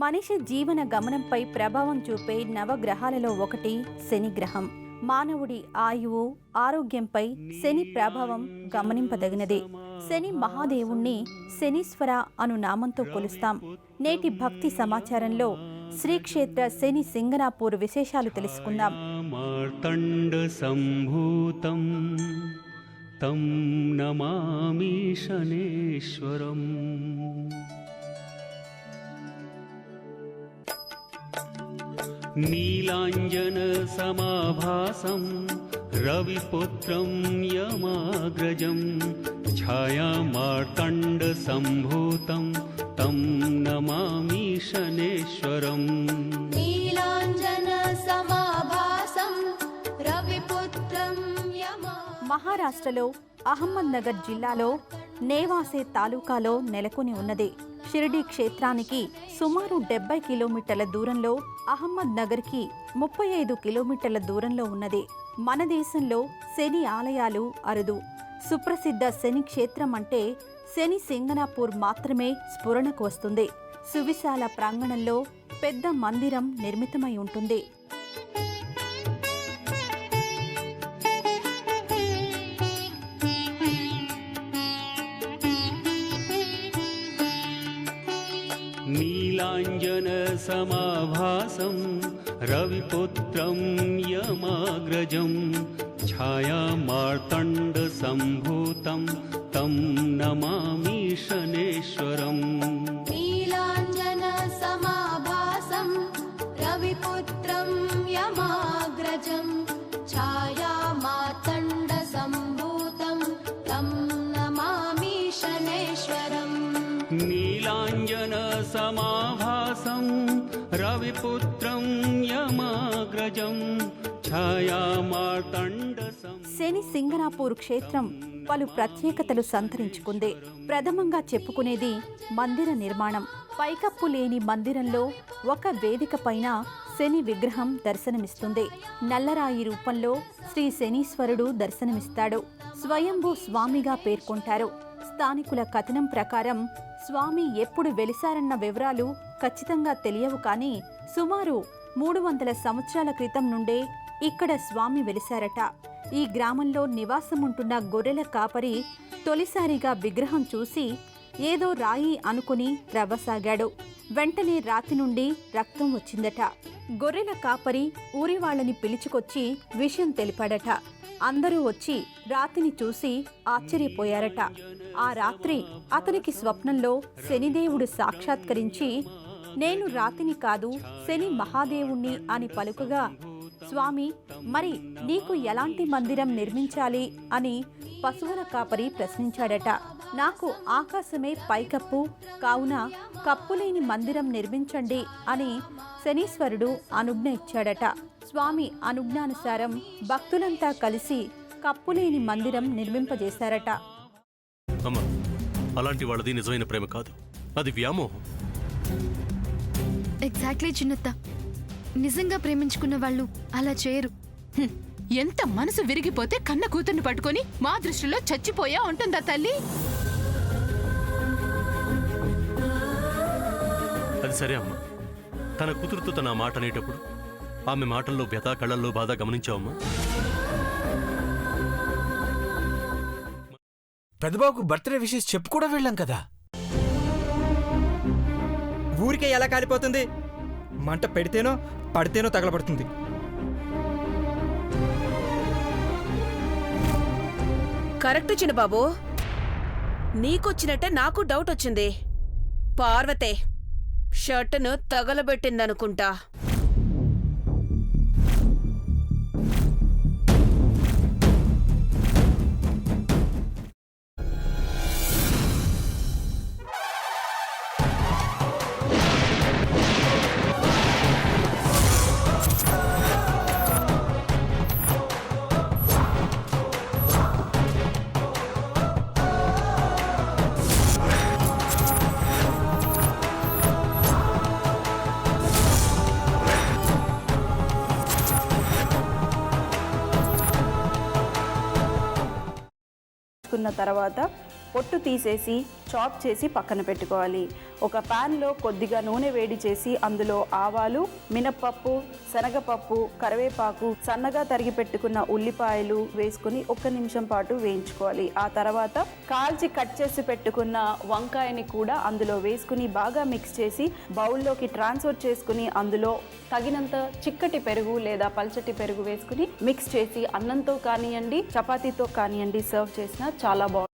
మనిషి జీవన గమనంపై ప్రభావం చూపే నవగ్రహాలలో ఒకటి శని గ్రహం. మానవుడి ఆయువు, ఆరోగ్యంపై శని ప్రభావం గమనింపదగినది. శని మహాదేవుణ్ణి శనీశ్వర అను నామంతో కొలుస్తాం. నేటి భక్తి సమాచారంలో శ్రీక్షేత్ర శని సింగనాపూర్ విశేషాలు తెలుసుకుందాం. తం నమామి శనేశ్వరం. నీలాంజన సమాభాసం రవిపుత్రం యమాగ్రజం ఛాయామార్తండ సంభూతం తం నమామి శనేశ్వరం. నీలాంజన సమాభాసం రవిపుత్రం మహారాష్ట్రలో అహ్మద్ నగర్ జిల్లాలో నేవాసే తాలూకాలో నెలకొని ఉన్నది. షిరిడీ క్షేత్రానికి సుమారు 70 కిలోమీటర్ల దూరంలో, అహ్మద్ నగర్కి 35 కిలోమీటర్ల దూరంలో ఉన్నది. మన దేశంలో శని ఆలయాలు అరుదు. సుప్రసిద్ధ శని క్షేత్రం అంటే శని సింగనాపూర్ మాత్రమే స్ఫురణకు వస్తుంది. సువిశాల ప్రాంగణంలో పెద్ద మందిరం నిర్మితమై ఉంటుంది. నీలాంజన సమాభాసం రవిపుత్రం యమాగ్రజం ఛాయామార్తండ సంభూతం తం నమామి శనేశ్వరం. నీలాంజన సమాభాసం రవిపుత్రం యమాగ్రజం ఛాయామార్తండ సంభూతం తం నమామి శనేశ్వరం. నీలాంజన సమాభాసం రవిపుత్రం యమాగ్రజం ఛాయామార్తండ. శని సింగనాపూర్ క్షేత్రం పలు ప్రత్యేకతలు సంతరించుకుంది. ప్రథమంగా చెప్పుకునేది మందిర నిర్మాణం. పైకప్పు లేని మందిరంలో ఒక వేదిక పైన శని విగ్రహం దర్శనమిస్తుంది. నల్లరాయి రూపంలో శ్రీ శనీశ్వరుడు దర్శనమిస్తాడు. స్వయంభూ స్వామిగా పేర్కొంటారు. స్థానికుల కథనం ప్రకారం స్వామి ఎప్పుడు వెలిసారన్న వివరాలు ఖచ్చితంగా తెలియవు, కానీ సుమారు 300 సంవత్సరాల క్రితం నుండే ఇక్కడ స్వామి వెలిసారట. ఈ గ్రామంలో నివాసముంటున్న గొర్రెల కాపరి తొలిసారిగా విగ్రహం చూసి ఏదో రాయి అనుకుని త్రవ్వసాగాడు. వెంటనే రాతి నుండి రక్తం వచ్చిందట. గొర్రెల కాపరి ఊరి వాళ్ళని పిలుచుకొచ్చి విషయం తెలిపాడట. అందరూ వచ్చి రాతిని చూసి ఆశ్చర్యపోయారట. ఆ రాత్రి అతనికి స్వప్నంలో శనిదేవుడు సాక్షాత్కరించి, నేను రాతిని కాదు శని మహాదేవుణ్ణి అని పలుకగా, స్వామి మరి నీకు ఎలాంటి మందిరం నిర్మించాలి అని పశువుల కాపరి ప్రశ్నించాడట. నాకు ఆకాశమే పైకప్పు, కావున కప్పులేని మందిరం నిర్మించండి అని శనీశ్వరుడు అనుజ్ఞ ఇచ్చాడట. స్వామి అనుజ్ఞానుసారం భక్తులంతా కలిసి కప్పులేని మందిరం నిర్మింపజేశారట. అమ్మా, అలాంటి వాళ్ళది నిజమైన ప్రేమ కాదు, అది వ్యామోహం. ఎగ్జాక్ట్లీ చిన్నత్త, నిజంగా ప్రేమించుకున్న వాళ్ళు అలా చేయరు. ఎంత మనసు విరిగిపోతే కన్న కూతుర్ని పట్టుకొని మా దృష్టిలో చచ్చిపోయా ఉంటుందా తల్లి? అది సరే అమ్మా, తన కూతురుతో తన మాట అనేటప్పుడు ఆమె మాటల్లో వ్యథ, కళ్ళల్లో బాధ గమనించావమ్మా? పెద్దబాబుకు బర్త్డే విషెస్ చెప్పు కూడా వెళ్ళాం కదా. ఊరికే ఎలా కాలిపోతుంది? మంట పెడితేనో పడితేనో తగలబడుతుంది. కరెక్ట్ చిన్నబాబు, నీకొచ్చినట్టే నాకు డౌట్ వచ్చింది. పార్వతే షర్టును తగలబెట్టిందనుకుంటా. తర్వాత పొట్టు తీసేసి చాప్ చేసి పక్కన పెట్టుకోవాలి. ఒక ప్యాన్లో కొద్దిగా నూనె వేడి చేసి అందులో ఆవాలు, మినప్పప్పు, శనగపప్పు, కరివేపాకు, సన్నగా తరిగి పెట్టుకున్న ఉల్లిపాయలు వేసుకుని 1 నిమిషం పాటు వేయించుకోవాలి. ఆ తర్వాత కాల్చి కట్ చేసి పెట్టుకున్న వంకాయని కూడా అందులో వేసుకుని బాగా మిక్స్ చేసి బౌల్లోకి ట్రాన్స్ఫర్ చేసుకుని అందులో తగినంత చిక్కటి పెరుగు లేదా పల్చటి పెరుగు వేసుకుని మిక్స్ చేసి అన్నంతో కానివ్వండి, చపాతీతో కానివ్వండి సర్వ్ చేసినా చాలా బాగుంటుంది.